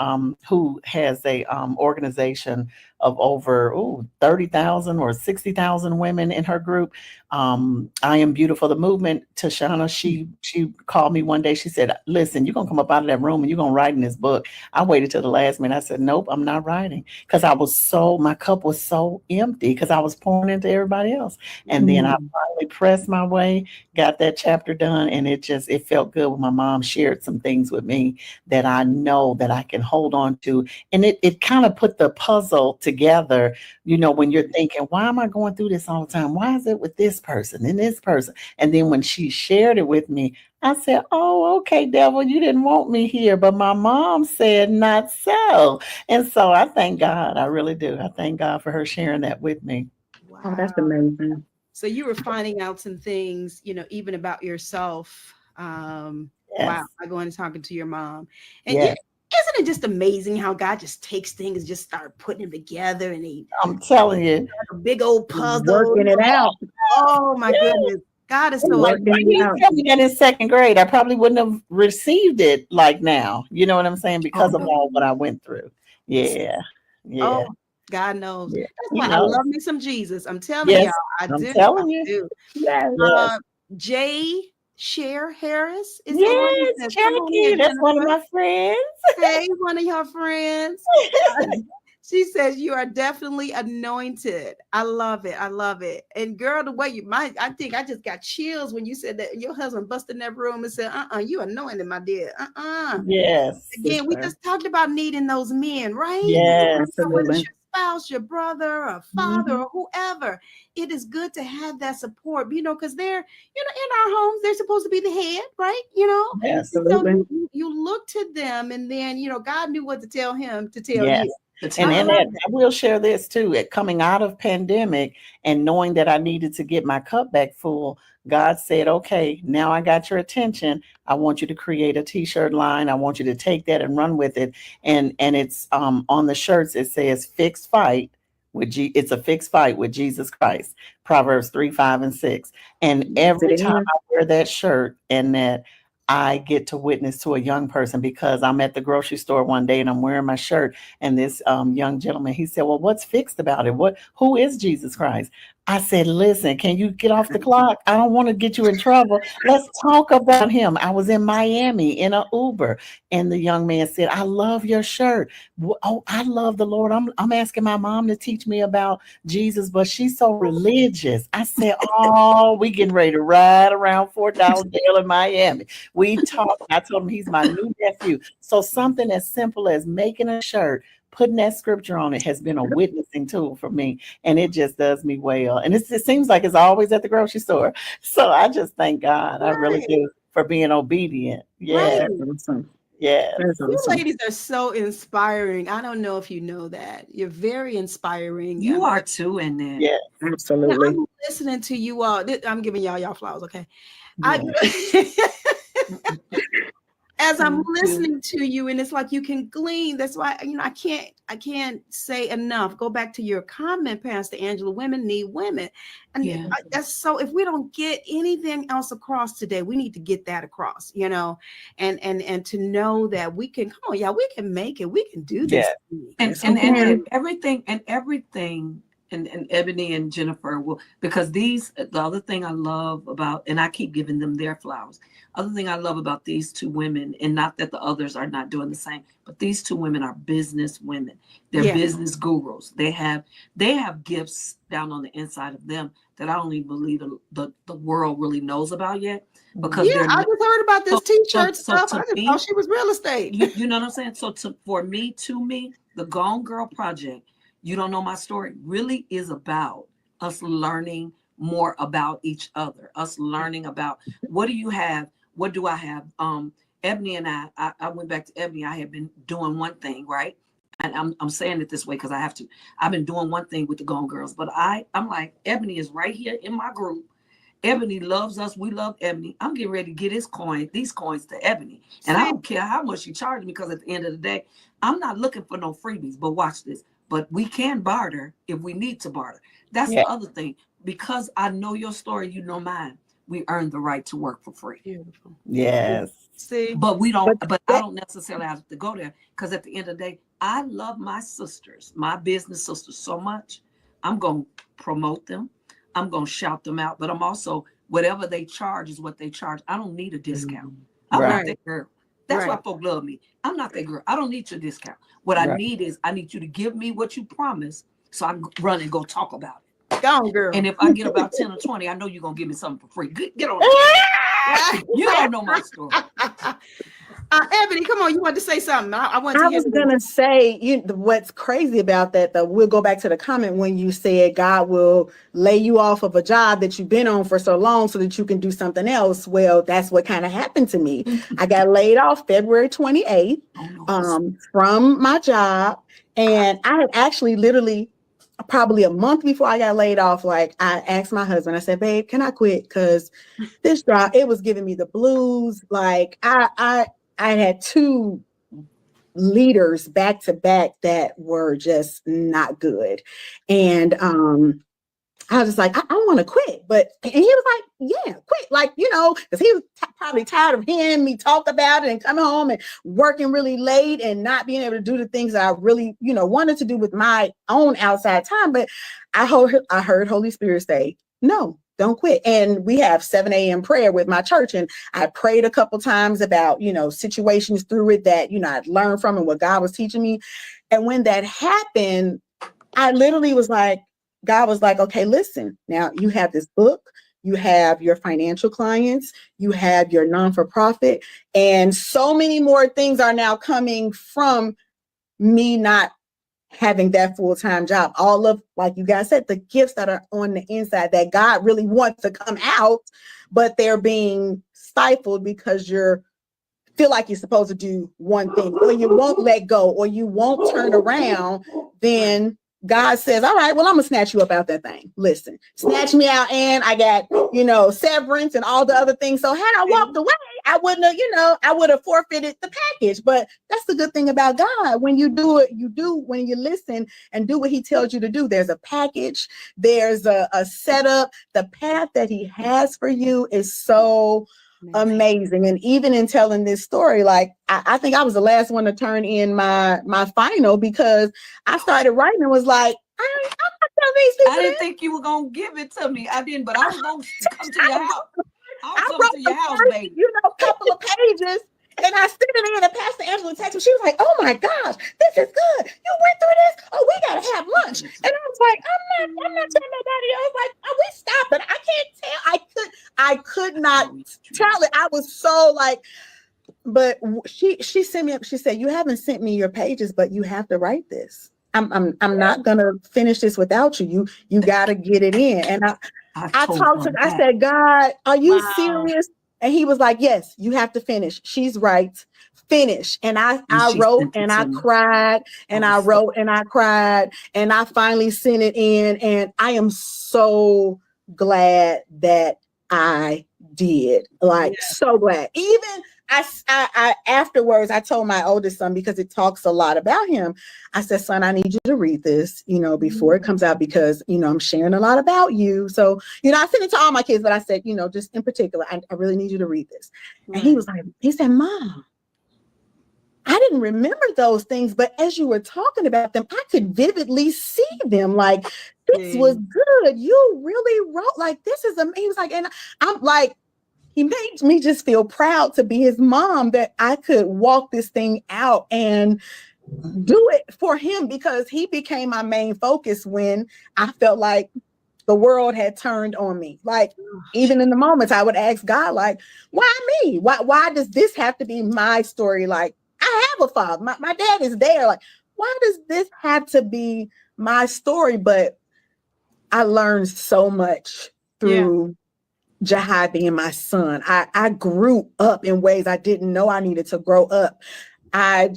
who has a organization of over 30,000 or 60,000 women in her group. I Am Beautiful, the movement. Tashana, she called me one day. She said, listen, you're going to come up out of that room and you're going to write in this book. I waited till the last minute. I said, nope, I'm not writing, because my cup was so empty because I was pouring into everybody else. And then I finally pressed my way, got that chapter done, and it felt good when my mom shared some things with me that I know that I can hold on to. And it kind of put the puzzle together, when you're thinking, why am I going through this all the time? Why is it with this person and this person? And then when she shared it with me, I said, oh, okay, devil, you didn't want me here, but my mom said not so. And so I thank God. I really do. I thank God for her sharing that with me. Wow. Oh, that's amazing. So you were finding out some things, even about yourself. Yes. Wow, by going and talking to your mom. And Yes. isn't it just amazing how God just takes things and just start putting them together, and I'm telling you, a big old puzzle. Working it out. Oh my goodness. God is so like, working you it didn't out. tell me that in second grade, I probably wouldn't have received it like now. You know what I'm saying? Because of all what I went through. Yeah. Yeah. Oh, God knows. Yeah. That's He why I knows. love me some Jesus. I'm telling Yes, y'all, I I'm do. telling I you. do. Yes. Yes. Jay Cher Harris is on. Yes, Says, come on Jackie, here, that's one of Jennifer. my friends. Hey, one of your friends. She says you are definitely anointed. I love it. I love it. And girl, the way I think I just got chills when you said that your husband busted in that room and said, you anointed, my dear. Yes. Again, we just talked about needing those men, right? Yes. So whether it's Absolutely. your spouse, your brother, or father, or whoever, it is good to have that support, because they're, in our homes, they're supposed to be the head, right? Yes. So Absolutely. you look to them, and then, God knew what to tell him to tell Yes. you. And I love I will share this too. Coming out of pandemic and knowing that I needed to get my cup back full, God said, okay, now I got your attention. I want you to create a t-shirt line. I want you to take that and run with it. And it's on the shirts, it says fixed fight with it's a fixed fight with Jesus Christ. Proverbs 3, 5, and 6. And every time I wear that shirt and that I get to witness to a young person, because I'm at the grocery store one day and I'm wearing my shirt, and this young gentleman, he said, well, what's fixed about it? Who is Jesus Christ? I said, listen, can you get off the clock? I don't want to get you in trouble. Let's talk about him. I was in Miami in an Uber, and the young man said, I love your shirt. Oh, I love the Lord. I'm asking my mom to teach me about Jesus, but she's so religious. I said, oh, we getting ready to ride around Fort Lauderdale in Miami. We talked. I told him he's my new nephew. So something as simple as making a shirt, putting that scripture on it, has been a witnessing tool for me, and it just does me well. And it seems like it's always at the grocery store. So I just thank God. I really do, for being obedient. Yeah. Right. Awesome. Yeah. That's You awesome. ladies are so inspiring. I don't know if you know that. You're very inspiring. You are too, in there. Yeah. Absolutely. I'm listening to you all. I'm giving y'all flowers, okay? As I'm listening to you, and it's like you can glean. That's why, I can't say enough. Go back to your comment, Pastor Angela. Women need women. And that's so, if we don't get anything else across today, we need to get that across, and to know that we can, come on, y'all, we can make it. We can do this. And everything, and Ebony and Jennifer will, because the other thing I love about, and I keep giving them their flowers. Other thing I love about these two women, and not that the others are not doing the same, but these two women are business women. They're business gurus. They have gifts down on the inside of them that I don't even believe the world really knows about yet. Because I just heard about this t-shirt stuff. I just thought she was real estate. You know what I'm saying? So for me, the Gone Girl Project, you don't know my story, really is about us learning more about each other, us learning about what do you have, what do I have. Ebony and I went back to Ebony. I had been doing one thing, right? And I'm saying it this way because I have to. I've been doing one thing with the Gone Girls, but I'm like, Ebony is right here in my group. Ebony loves us. We love Ebony. I'm getting ready to get these coins to Ebony. And I don't care how much she charged me, because at the end of the day, I'm not looking for no freebies. But watch this. But we can barter if we need to barter. That's the other thing. Because I know your story, you know mine. We earn the right to work for free. Beautiful. Yes. See, but we don't. But I don't necessarily have to go there, because at the end of the day, I love my sisters, my business sisters so much. I'm going to promote them. I'm going to shout them out, but I'm also, whatever they charge is what they charge. I don't need a discount. I'm Right. not that girl. That's why Right. folk love me. I'm not that girl. I don't need your discount. What I Right. need is I need you to give me what you promised so I can run and go talk about it. Go on, girl. And if I get about 10 or 20, I know you're going to give me something for free. Get on it. You don't know my story. Ebony, come on. You want to say something? I want to I hear. was gonna say, what's crazy about that, though, we'll go back to the comment when you said God will lay you off of a job that you've been on for so long so that you can do something else. Well, that's what kind of happened to me. I got laid off February 28th from my job, and I had actually literally probably a month before I got laid off, like I asked my husband, I said, babe, can I quit? Because this job, it was giving me the blues. Like I had two leaders back to back that were just not good. And I was just like, I want to quit. And he was like, yeah, quit. Like, because he was probably tired of hearing me talk about it and coming home and working really late and not being able to do the things that I really, wanted to do with my own outside time. But I heard Holy Spirit say, no, don't quit. And we have 7 a.m. prayer with my church. And I prayed a couple times about, situations through it that, I'd learned from and what God was teaching me. And when that happened, I literally was like, God was like, okay, listen, now you have this book, you have your financial clients, you have your non-for-profit, and so many more things are now coming from me not having that full-time job. All of, like you guys said, the gifts that are on the inside that God really wants to come out, but they're being stifled because feel like you're supposed to do one thing, or you won't let go, or you won't turn around. Then God says, all right, well, I'm gonna snatch you up out that thing. Listen, snatch me out, and I got, severance and all the other things. So had I walked away, I wouldn't have, I would have forfeited the package. But that's the good thing about God. When you do it, when you listen and do what he tells you to do, there's a package, there's a setup. The path that he has for you is so amazing. And even in telling this story, like I think I was the last one to turn in my final, because I started writing and was like, I'm not telling these people I didn't this. think you were going to give it to me. I didn't, but I was going to come to your house. I wrote the first, couple of pages, and I sent it in, and Pastor Angela texted me. She was like, oh my gosh, this is good. You went through this? Oh, we got to have lunch. And I was like, I'm not telling nobody else. Like, oh, we stop it. I can't tell. I could not tell it. I was so like, but she sent me up. She said, you haven't sent me your pages, but you have to write this. I'm not gonna finish this without you. You gotta get it in. And I talked to, I said, God, are you serious? And he was like, yes, you have to finish. She's right. Finish. And I wrote and I cried and I wrote and I cried, and I finally sent it in. And I am so glad that I did. Like, so glad. Even I afterwards, I told my oldest son, because it talks a lot about him. I said, son, I need you to read this, before it comes out, because, I'm sharing a lot about you. So, I sent it to all my kids, but I said, just in particular, I really need you to read this. And he said, Mom, I didn't remember those things, but as you were talking about them, I could vividly see them. Like, this was good. You really wrote, like, this is amazing. He was like, and I'm like, he made me just feel proud to be his mom, that I could walk this thing out and do it for him, because he became my main focus when I felt like the world had turned on me. Like, even in the moments I would ask God, like, why me? Why does this have to be my story? Like, I have a father. My dad is there. Like, why does this have to be my story? But I learned so much through Jahai being my son. I grew up in ways I didn't know I needed to grow up. I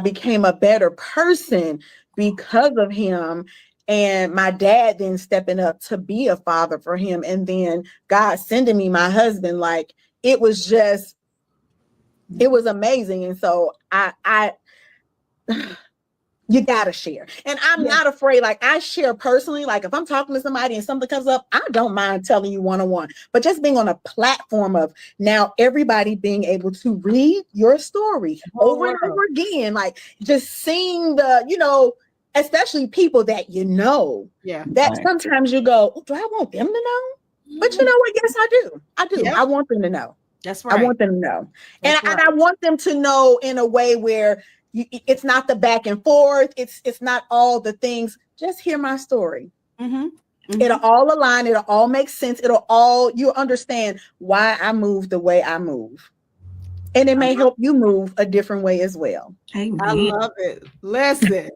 became a better person because of him, and my dad then stepping up to be a father for him, and then God sending me my husband. Like, it was you gotta share. And I'm not afraid. Like, I share personally. Like, if I'm talking to somebody and something comes up, I don't mind telling you one-on-one. But just being on a platform of now everybody being able to read your story over and over again, like just seeing the, you know, especially people that you know, that sometimes you go, do I want them to know? But you know what? Yes, I do. I do. I want them to know. That's right. I want them to know. And I want them to know in a way where it's not the back and forth. It's not all the things. Just hear my story. It'll all align. It'll all make sense. You'll understand why I move the way I move. And it may help you move a different way as well. Amen. I love it. Listen.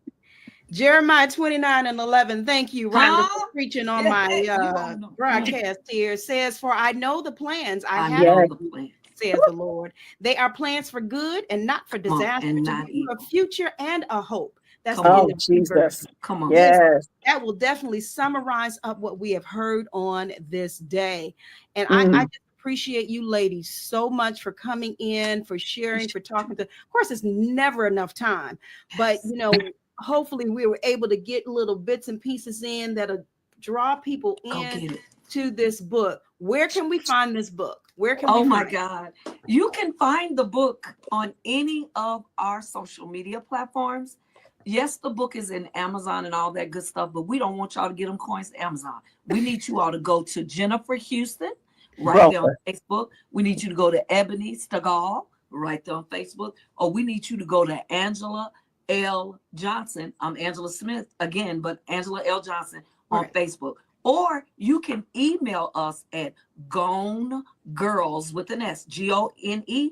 Jeremiah 29:11. Thank you, Rhonda, for preaching on my broadcast here. It says, for I know the plans I have for you, says the Lord. They are plans for good and not for disaster, to give you a future and a hope. That's Jesus. Come on. Yes. That will definitely summarize up what we have heard on this day. And I just appreciate you ladies so much for coming in, for sharing, for talking to. Of course, it's never enough time, but you know, hopefully we were able to get little bits and pieces in that'll draw people in to this book. Where can we find this book? Where can we find God. You can find the book on any of our social media platforms. Yes, the book is in Amazon and all that good stuff, but we don't want y'all to get them coins to Amazon. We need you all to go to Jennifer Houston right there on Facebook. We need you to go to Ebony Stigall right there on Facebook. Or we need you to go to Angela L. Johnson. I'm Angela Smith again, but Angela L. Johnson on Facebook. Or you can email us at Gone Girls with an S, GONEGIRLS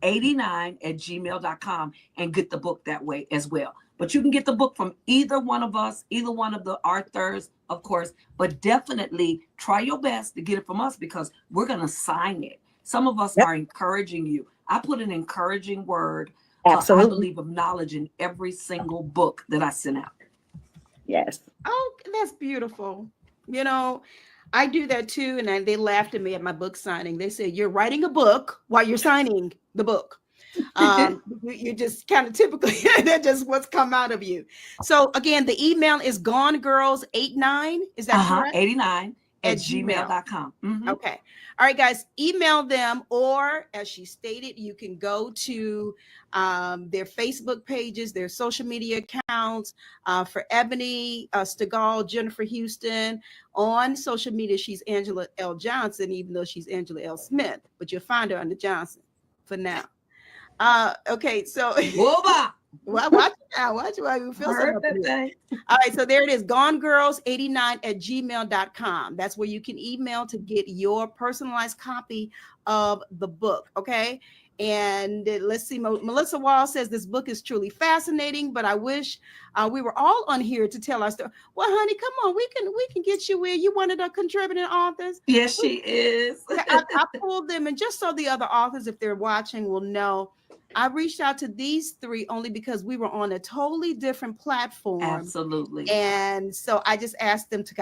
89@gmail.com and get the book that way as well. But you can get the book from either one of us, either one of the authors, of course, but definitely try your best to get it from us because we're going to sign it. Some of us are encouraging you. I put an encouraging word, I believe, of knowledge in every single book that I send out. Yes. Oh, that's beautiful. You know, I do that too. And they laughed at me at my book signing. They said, you're writing a book while you're signing the book. You just kind of typically, that's just what's come out of you. So again, the email is gonegirls89. Is that correct? 89@gmail.com. Okay. All right, guys, email them, or as she stated, you can go to their Facebook pages, their social media accounts. For Ebony Stigall, Jennifer Houston, on social media, she's Angela L. Johnson, even though she's Angela L. Smith, but you'll find her under Johnson for now. Okay, so watch it now. Watch it. You feel something. All right, so there it is. GoneGirls89@gmail.com. That's where you can email to get your personalized copy of the book. Okay. And let's see. Melissa Wall says this book is truly fascinating, but I wish we were all on here to tell our story. Well, honey, come on. We can get you where you one of the contributing authors. Yes, she is. I pulled them, and just so the other authors, if they're watching, will know, I reached out to these three only because we were on a totally different platform. Absolutely. And so I just asked them to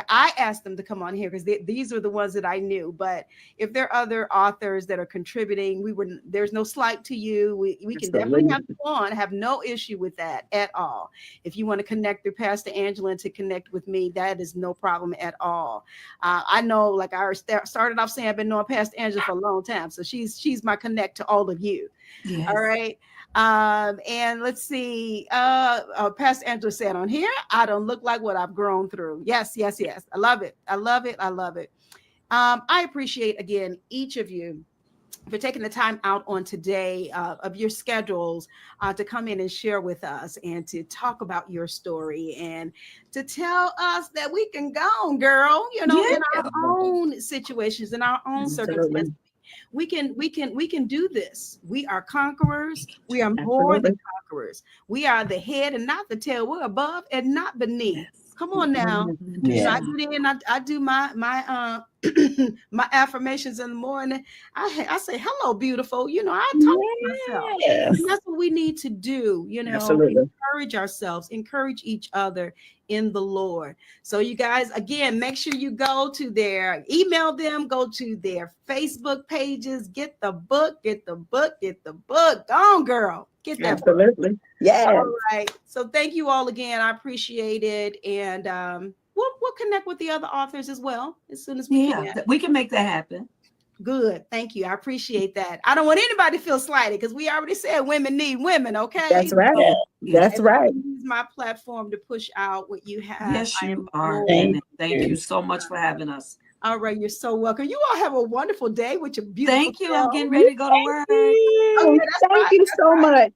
come on here because these were the ones that I knew. But if there are other authors that are contributing, there's no slight to you. We can definitely have you on. Have no issue with that at all. If you want to connect through Pastor Angela and to connect with me, that is no problem at all. I know, like I started off saying, I've been knowing Pastor Angela for a long time. So she's my connect to all of you. Yes. All right. And let's see. Pastor Angela said on here, I don't look like what I've grown through. Yes. I love it. I love it. I appreciate, again, each of you for taking the time out on today of your schedules to come in and share with us and to talk about your story and to tell us that we can go, girl, in our own situations, in our own circumstances. We can do this. We are conquerors. We are more than conquerors. We are the head and not the tail. We're above and not beneath. Come on now. I do my my affirmations in the morning. I say, hello, beautiful. You know, I talk to myself. Yes. And that's what we need to do, you know, Absolutely. encourage ourselves, encourage each other in the Lord. So you guys, again, make sure you go to email them, go to their Facebook pages, get the book, get the book, get the book. Go on, girl. Get that book. Absolutely. Yes. All right. So thank you all again. I appreciate it. And we'll connect with the other authors as well as soon as we can. We can make that happen. Good. Thank you. I appreciate that. I don't want anybody to feel slighted because we already said women need women. Okay. That's right. That's And right. I use my platform to push out what you have. Yes, I you am are. honored. And thank you so much for having us. All right. You're so welcome. You all have a wonderful day with your beautiful Thank you. self. I'm getting ready to go to work. Okay, that's Thank right, you that's so right. much.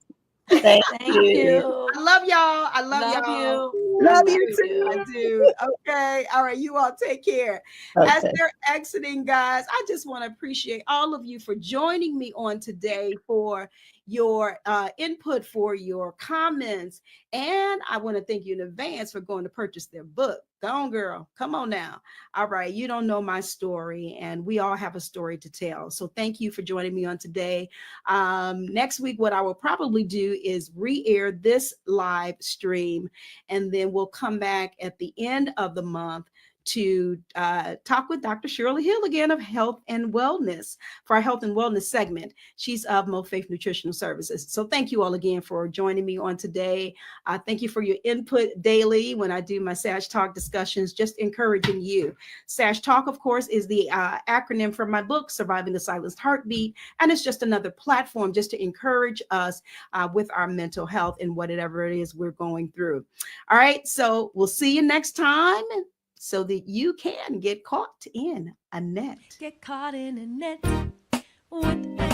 Thank Thank you. I love y'all. I love Love y'all. you. Love I you do. too. I do. Okay. All right. You all take care. As Okay. they're exiting, guys, I just want to appreciate all of you for joining me on today, for your input, for your comments. And I want to thank you in advance for going to purchase their book. Go on, girl. Come on now. All right. You don't know my story, and we all have a story to tell. So thank you for joining me on today. Next week, what I will probably do is re-air this live stream, and then we'll come back at the end of the month to talk with Dr. Shirley Hill again of Health and Wellness for our Health and Wellness segment. She's of Mo Faith Nutritional Services. So thank you all again for joining me on today. Thank you for your input daily when I do my SASH Talk discussions, just encouraging you. SASH Talk, of course, is the acronym for my book, Surviving the Silenced Heartbeat. And it's just another platform just to encourage us with our mental health and whatever it is we're going through. All right. So we'll see you next time, so that you can get caught in a net. Get caught in a net with